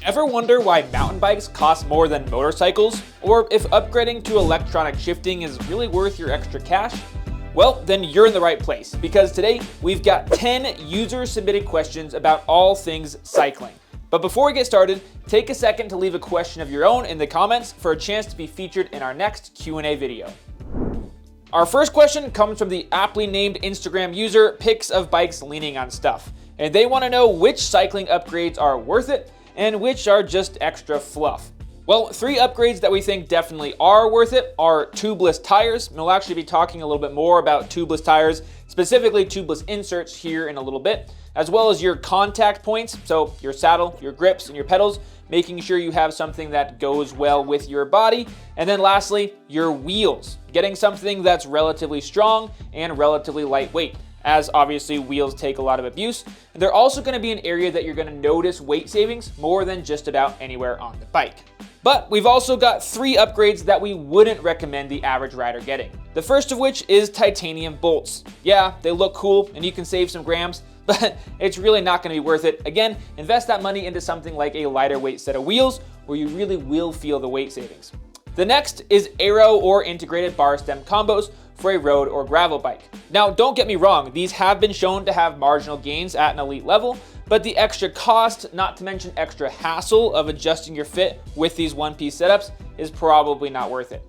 Ever wonder why mountain bikes cost more than motorcycles? Or if upgrading to electronic shifting is really worth your extra cash? Well, then you're in the right place, because today we've got 10 user-submitted questions about all things cycling. But before we get started, take a second to leave a question of your own in the comments for a chance to be featured in our next Q&A video. Our first question comes from the aptly named Instagram user Pics of Bikes Leaning on Stuff, and they want to know which cycling upgrades are worth it and which are just extra fluff. Well, 3 upgrades that we think definitely are worth it are tubeless tires, and we'll actually be talking a little bit more about tubeless tires, specifically tubeless inserts here in a little bit, as well as your contact points, so your saddle, your grips, and your pedals, making sure you have something that goes well with your body. And then lastly, your wheels, getting something that's relatively strong and relatively lightweight, as obviously wheels take a lot of abuse. And they're also going to be an area that you're going to notice weight savings more than just about anywhere on the bike. But we've also got 3 upgrades that we wouldn't recommend the average rider getting. The first of which is titanium bolts. Yeah, they look cool and you can save some grams, but it's really not going to be worth it. Again, invest that money into something like a lighter weight set of wheels where you really will feel the weight savings. The next is aero or integrated bar stem combos for a road or gravel bike. Now, don't get me wrong, these have been shown to have marginal gains at an elite level, but the extra cost, not to mention extra hassle of adjusting your fit with these one-piece setups, is probably not worth it.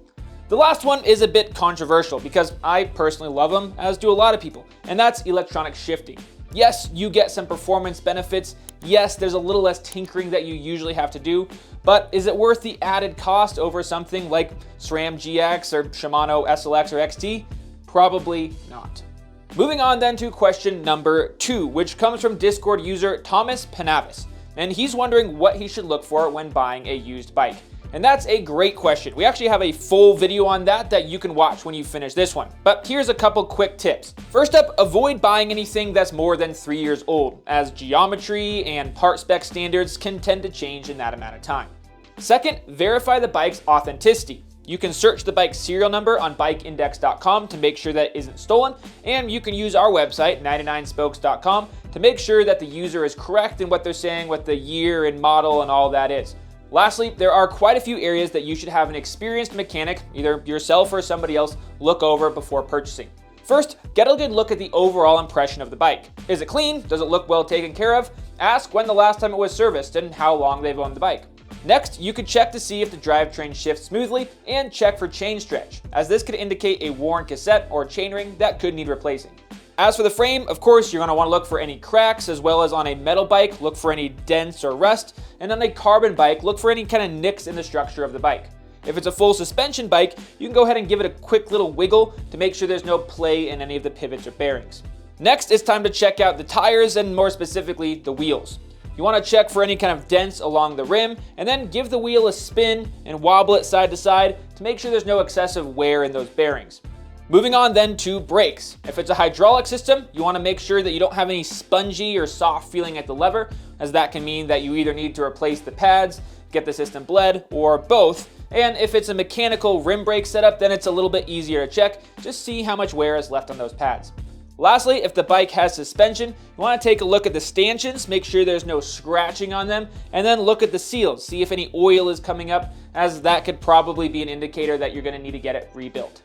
The last one is a bit controversial because I personally love them, as do a lot of people, and that's electronic shifting. Yes, you get some performance benefits. Yes, there's a little less tinkering that you usually have to do, but is it worth the added cost over something like SRAM GX or Shimano SLX or XT? Probably not. Moving on then to question number 2, which comes from Discord user Thomas Panavis, and he's wondering what he should look for when buying a used bike. And that's a great question. We actually have a full video on that you can watch when you finish this one. But here's a couple quick tips. First up, avoid buying anything that's more than 3 years old, as geometry and part spec standards can tend to change in that amount of time. Second, verify the bike's authenticity. You can search the bike's serial number on bikeindex.com to make sure that it isn't stolen, and you can use our website, 99spokes.com, to make sure that the user is correct in what they're saying, what the year and model and all that is. Lastly, there are quite a few areas that you should have an experienced mechanic, either yourself or somebody else, look over before purchasing. First, get a good look at the overall impression of the bike. Is it clean? Does it look well taken care of? Ask when the last time it was serviced and how long they've owned the bike. Next, you could check to see if the drivetrain shifts smoothly and check for chain stretch, as this could indicate a worn cassette or chainring that could need replacing. As for the frame, of course, you're going to want to look for any cracks, as well as on a metal bike, look for any dents or rust, and on a carbon bike, look for any kind of nicks in the structure of the bike. If it's a full suspension bike, you can go ahead and give it a quick little wiggle to make sure there's no play in any of the pivots or bearings. Next, it's time to check out the tires and more specifically, the wheels. You want to check for any kind of dents along the rim, and then give the wheel a spin and wobble it side to side to make sure there's no excessive wear in those bearings. Moving on then to brakes. If it's a hydraulic system, you want to make sure that you don't have any spongy or soft feeling at the lever, as that can mean that you either need to replace the pads, get the system bled, or both. And if it's a mechanical rim brake setup, then it's a little bit easier to check. Just see how much wear is left on those pads. Lastly, if the bike has suspension, you want to take a look at the stanchions, make sure there's no scratching on them, and then look at the seals, see if any oil is coming up, as that could probably be an indicator that you're going to need to get it rebuilt.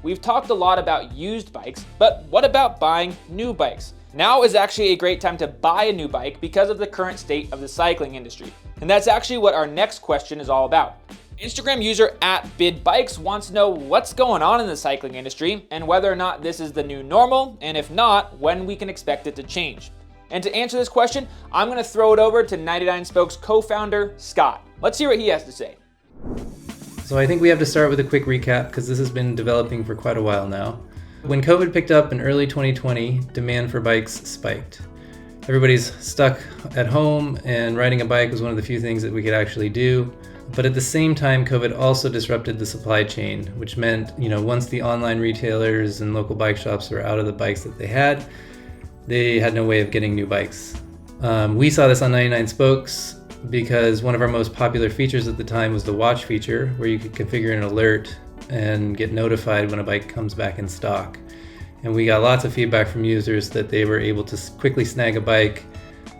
We've talked a lot about used bikes, but what about buying new bikes? Now is actually a great time to buy a new bike because of the current state of the cycling industry. And that's actually what our next question is all about. Instagram user @bidbikes wants to know what's going on in the cycling industry and whether or not this is the new normal, and if not, when we can expect it to change. And to answer this question, I'm going to throw it over to 99 Spokes co-founder Scott. Let's hear what he has to say. So I think we have to start with a quick recap because this has been developing for quite a while now. When COVID picked up in early 2020, demand for bikes spiked. Everybody's stuck at home and riding a bike was one of the few things that we could actually do. But at the same time, COVID also disrupted the supply chain, which meant, once the online retailers and local bike shops were out of the bikes that they had no way of getting new bikes. We saw this on 99 Spokes because one of our most popular features at the time was the watch feature, where you could configure an alert and get notified when a bike comes back in stock. And we got lots of feedback from users that they were able to quickly snag a bike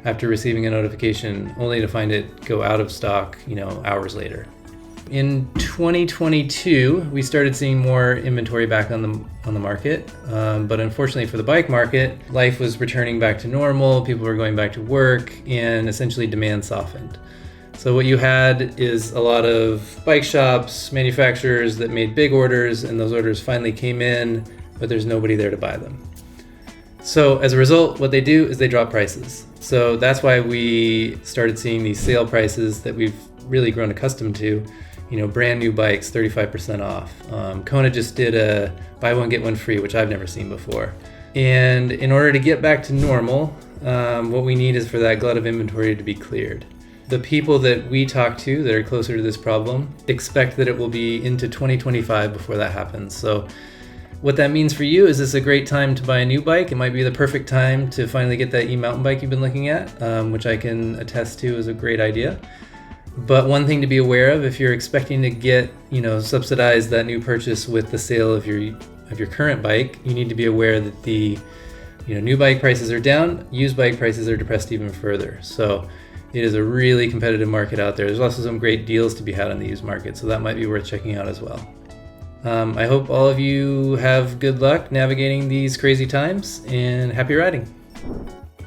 after receiving a notification, only to find it go out of stock, hours later. In 2022, we started seeing more inventory back on the market, but unfortunately for the bike market, life was returning back to normal, people were going back to work, and essentially demand softened. So what you had is a lot of bike shops, manufacturers that made big orders, and those orders finally came in, but there's nobody there to buy them. So as a result, what they do is they drop prices. So that's why we started seeing these sale prices that we've really grown accustomed to. Brand new bikes, 35% off. Kona just did a buy one, get one free, which I've never seen before. And in order to get back to normal, what we need is for that glut of inventory to be cleared. The people that we talk to that are closer to this problem expect that it will be into 2025 before that happens. So what that means for you is this a great time to buy a new bike. It might be the perfect time to finally get that e-mountain bike you've been looking at, which I can attest to is a great idea. But one thing to be aware of, if you're expecting to get, subsidize that new purchase with the sale of your current bike, you need to be aware that the, new bike prices are down, used bike prices are depressed even further. So it is a really competitive market out there. There's also some great deals to be had on the used market, so that might be worth checking out as well. I hope all of you have good luck navigating these crazy times, and happy riding.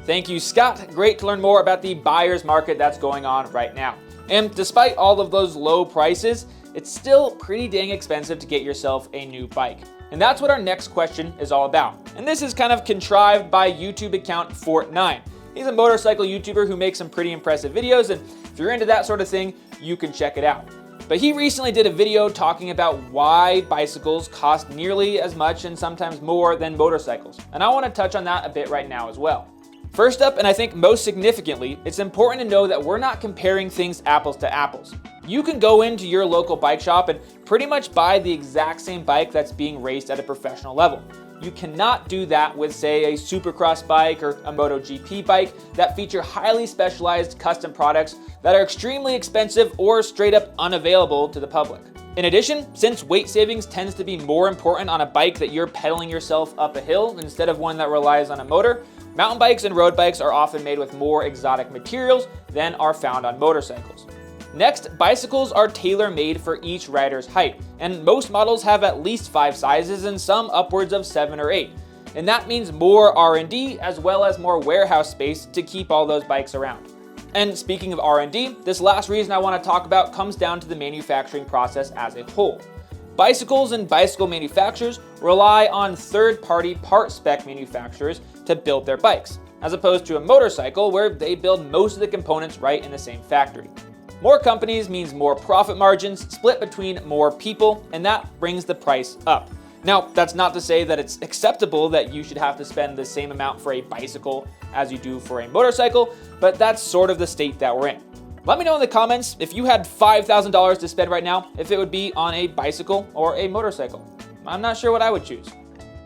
Thank you, Scott. Great to learn more about the buyer's market that's going on right now. And despite all of those low prices, it's still pretty dang expensive to get yourself a new bike. And that's what our next question is all about. And this is kind of contrived by YouTube account Fort9. He's a motorcycle YouTuber who makes some pretty impressive videos, and if you're into that sort of thing, you can check it out. But he recently did a video talking about why bicycles cost nearly as much and sometimes more than motorcycles. And I want to touch on that a bit right now as well. First up, and I think most significantly, it's important to know that we're not comparing things apples to apples. You can go into your local bike shop and pretty much buy the exact same bike that's being raced at a professional level. You cannot do that with, say, a supercross bike or a MotoGP bike that feature highly specialized custom products that are extremely expensive or straight up unavailable to the public. In addition, since weight savings tends to be more important on a bike that you're pedaling yourself up a hill instead of one that relies on a motor, mountain bikes and road bikes are often made with more exotic materials than are found on motorcycles. Next, bicycles are tailor-made for each rider's height, and most models have at least 5 sizes and some upwards of 7 or 8. And that means more R&D as well as more warehouse space to keep all those bikes around. And speaking of R&D, this last reason I want to talk about comes down to the manufacturing process as a whole. Bicycles and bicycle manufacturers rely on third-party part spec manufacturers to build their bikes, as opposed to a motorcycle where they build most of the components right in the same factory. More companies means more profit margins split between more people, and that brings the price up. Now, that's not to say that it's acceptable that you should have to spend the same amount for a bicycle as you do for a motorcycle, but that's sort of the state that we're in. Let me know in the comments if you had $5,000 to spend right now, if it would be on a bicycle or a motorcycle. I'm not sure what I would choose.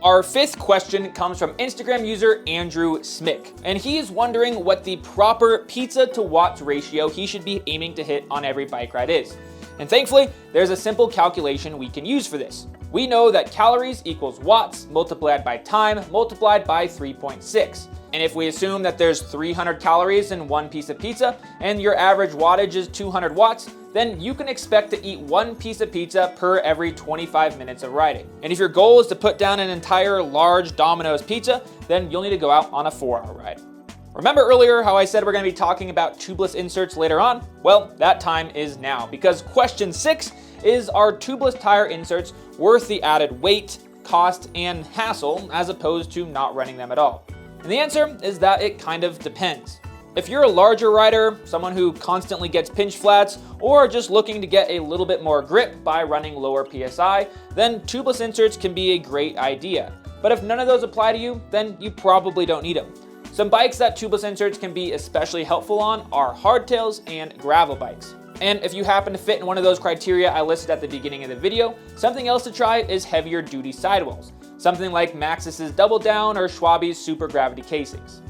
Our 5th question comes from Instagram user Andrew Smick, and he is wondering what the proper pizza to watts ratio he should be aiming to hit on every bike ride is. And thankfully, there's a simple calculation we can use for this. We know that calories equals watts multiplied by time multiplied by 3.6. And if we assume that there's 300 calories in one piece of pizza and your average wattage is 200 watts, then you can expect to eat one piece of pizza per every 25 minutes of riding. And if your goal is to put down an entire large Domino's pizza, then you'll need to go out on a 4-hour ride. Remember earlier how I said we're going to be talking about tubeless inserts later on? Well, that time is now, because question 6 is, are tubeless tire inserts worth the added weight, cost, and hassle as opposed to not running them at all? And the answer is that it kind of depends. If you're a larger rider, someone who constantly gets pinch flats, or just looking to get a little bit more grip by running lower PSI, then tubeless inserts can be a great idea. But if none of those apply to you, then you probably don't need them. Some bikes that tubeless inserts can be especially helpful on are hardtails and gravel bikes. And if you happen to fit in one of those criteria I listed at the beginning of the video, something else to try is heavier duty sidewalls, something like Maxxis's Double Down or Schwabe's Super Gravity casings.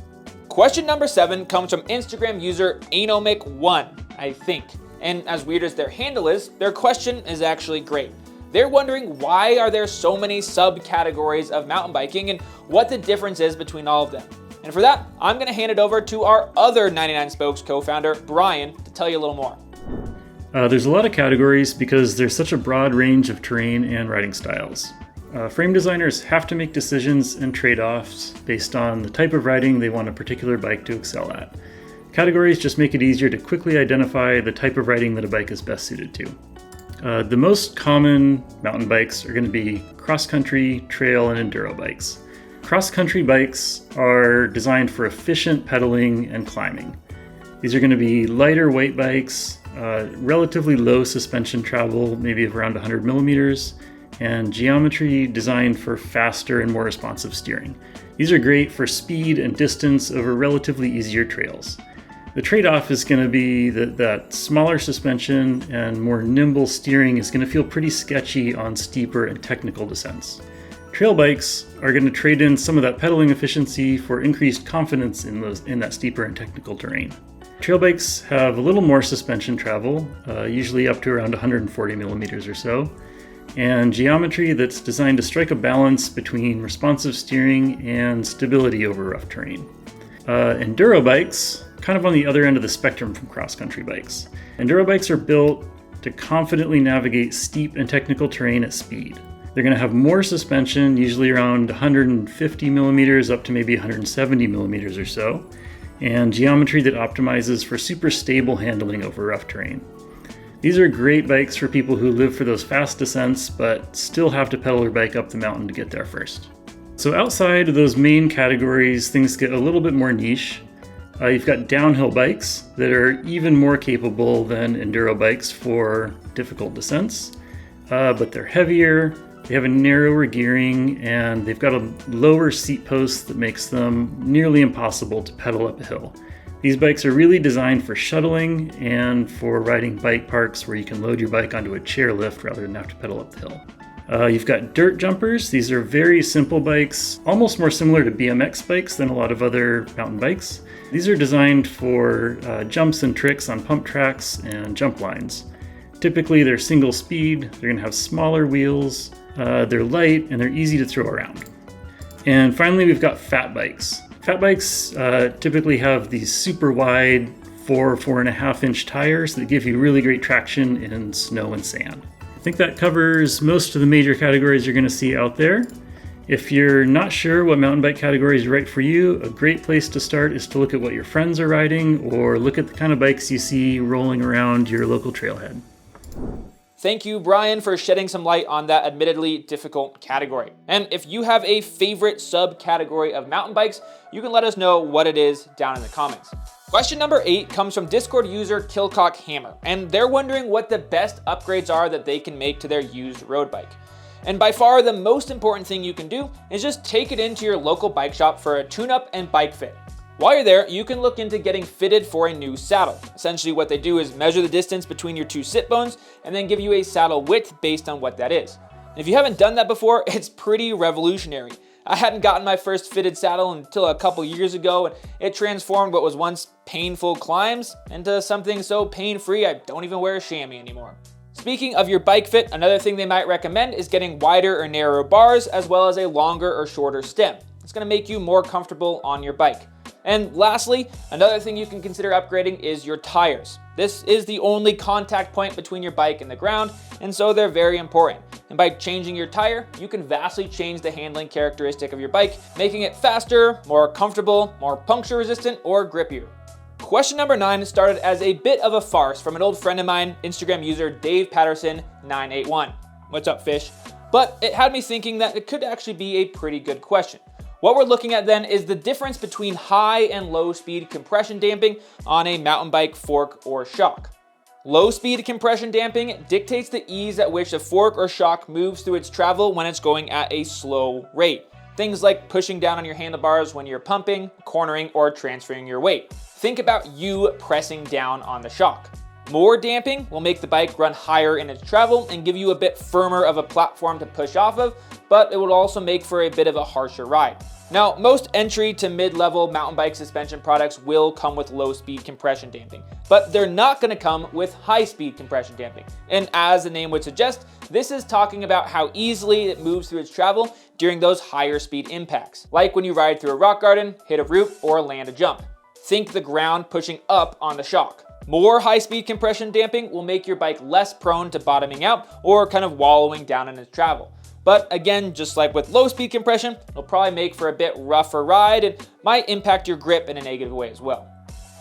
Question number 7 comes from Instagram user Anomic1, I think. And as weird as their handle is, their question is actually great. They're wondering why are there so many subcategories of mountain biking and what the difference is between all of them. And for that, I'm gonna hand it over to our other 99 Spokes co-founder, Brian, to tell you a little more. There's a lot of categories because there's such a broad range of terrain and riding styles. Frame designers have to make decisions and trade-offs based on the type of riding they want a particular bike to excel at. Categories just make it easier to quickly identify the type of riding that a bike is best suited to. The most common mountain bikes are going to be cross-country, trail, and enduro bikes. Cross-country bikes are designed for efficient pedaling and climbing. These are going to be lighter weight bikes, relatively low suspension travel, maybe of around 100 millimeters, and geometry designed for faster and more responsive steering. These are great for speed and distance over relatively easier trails. The trade-off is going to be that smaller suspension and more nimble steering is going to feel pretty sketchy on steeper and technical descents. Trail bikes are going to trade in some of that pedaling efficiency for increased confidence in that steeper and technical terrain. Trail bikes have a little more suspension travel, usually up to around 140 millimeters or so, and geometry that's designed to strike a balance between responsive steering and stability over rough terrain. Enduro bikes, kind of on the other end of the spectrum from cross-country bikes. Enduro bikes are built to confidently navigate steep and technical terrain at speed. They're going to have more suspension, usually around 150 millimeters up to maybe 170 millimeters or so, and geometry that optimizes for super stable handling over rough terrain. These are great bikes for people who live for those fast descents but still have to pedal their bike up the mountain to get there first. So outside of those main categories, things get a little bit more niche. You've got downhill bikes that are even more capable than enduro bikes for difficult descents, but they're heavier, they have a narrower gearing, and they've got a lower seat post that makes them nearly impossible to pedal up a hill. These bikes are really designed for shuttling and for riding bike parks where you can load your bike onto a chairlift rather than have to pedal up the hill. You've got dirt jumpers. These are very simple bikes, almost more similar to BMX bikes than a lot of other mountain bikes. These are designed for jumps and tricks on pump tracks and jump lines. Typically they're single speed, they're going to have smaller wheels, they're light, and they're easy to throw around. And finally we've got fat bikes. Fat bikes typically have these super wide 4.5 inch tires that give you really great traction in snow and sand. I think that covers most of the major categories you're going to see out there. If you're not sure what mountain bike category is right for you, a great place to start is to look at what your friends are riding or look at the kind of bikes you see rolling around your local trailhead. Thank you, Brian, for shedding some light on that admittedly difficult category. And if you have a favorite subcategory of mountain bikes, you can let us know what it is down in the comments. Question number 8 comes from Discord user Killcock Hammer, and they're wondering what the best upgrades are that they can make to their used road bike. And by far the most important thing you can do is just take it into your local bike shop for a tune-up and bike fit. While you're there, you can look into getting fitted for a new saddle. Essentially what they do is measure the distance between your two sit bones and then give you a saddle width based on what that is. And if you haven't done that before, it's pretty revolutionary. I hadn't gotten my first fitted saddle until a couple years ago, and it transformed what was once painful climbs into something so pain-free I don't even wear a chamois anymore. Speaking of your bike fit, another thing they might recommend is getting wider or narrower bars as well as a longer or shorter stem. It's going to make you more comfortable on your bike. And lastly, another thing you can consider upgrading is your tires. This is the only contact point between your bike and the ground, and so they're very important. And by changing your tire, you can vastly change the handling characteristic of your bike, making it faster, more comfortable, more puncture resistant, or grippier. Question number 9 started as a bit of a farce from an old friend of mine, Instagram user Dave Patterson 981. What's up, fish? But it had me thinking that it could actually be a pretty good question. What we're looking at then is the difference between high and low speed compression damping on a mountain bike fork or shock. Low speed compression damping dictates the ease at which the fork or shock moves through its travel when it's going at a slow rate. Things like pushing down on your handlebars when you're pumping, cornering, or transferring your weight. Think about you pressing down on the shock. More damping will make the bike run higher in its travel and give you a bit firmer of a platform to push off of, but it will also make for a bit of a harsher ride. Now, most entry to mid-level mountain bike suspension products will come with low-speed compression damping, but they're not going to come with high-speed compression damping. And as the name would suggest, this is talking about how easily it moves through its travel during those higher speed impacts, like when you ride through a rock garden, hit a root, or land a jump. Think the ground pushing up on the shock. More high-speed compression damping will make your bike less prone to bottoming out or kind of wallowing down in its travel. But again, just like with low speed compression, it'll probably make for a bit rougher ride and might impact your grip in a negative way as well.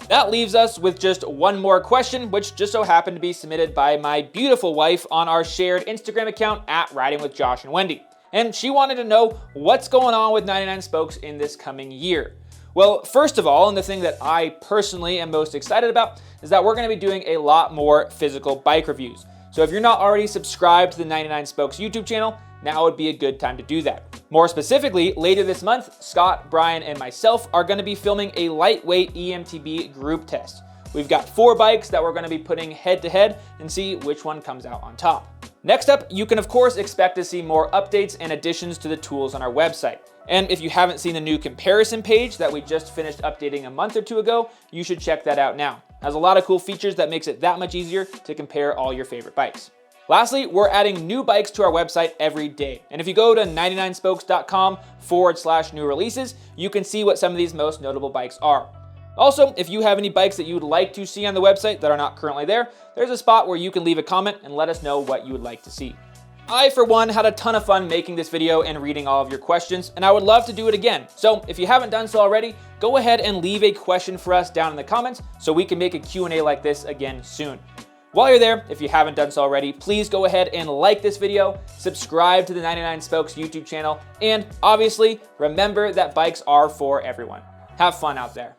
That leaves us with just one more question, which just so happened to be submitted by my beautiful wife on our shared Instagram account at Riding with Josh and Wendy. And she wanted to know what's going on with 99 Spokes in this coming year. Well, first of all, and the thing that I personally am most excited about is that we're going to be doing a lot more physical bike reviews. So if you're not already subscribed to the 99 Spokes YouTube channel, now would be a good time to do that. More specifically, later this month, Scott, Brian, and myself are going to be filming a lightweight EMTB group test. We've got 4 bikes that we're going to be putting head to head and see which one comes out on top. Next up, you can of course expect to see more updates and additions to the tools on our website. And if you haven't seen the new comparison page that we just finished updating a month or 2 ago, you should check that out now. It has a lot of cool features that makes it that much easier to compare all your favorite bikes. Lastly, we're adding new bikes to our website every day. And if you go to 99spokes.com/new releases, you can see what some of these most notable bikes are. Also, if you have any bikes that you would like to see on the website that are not currently there, there's a spot where you can leave a comment and let us know what you would like to see. I, for one, had a ton of fun making this video and reading all of your questions, and I would love to do it again. So if you haven't done so already, go ahead and leave a question for us down in the comments so we can make a Q&A like this again soon. While you're there, if you haven't done so already, please go ahead and like this video, subscribe to the 99 Spokes YouTube channel, and obviously, remember that bikes are for everyone. Have fun out there.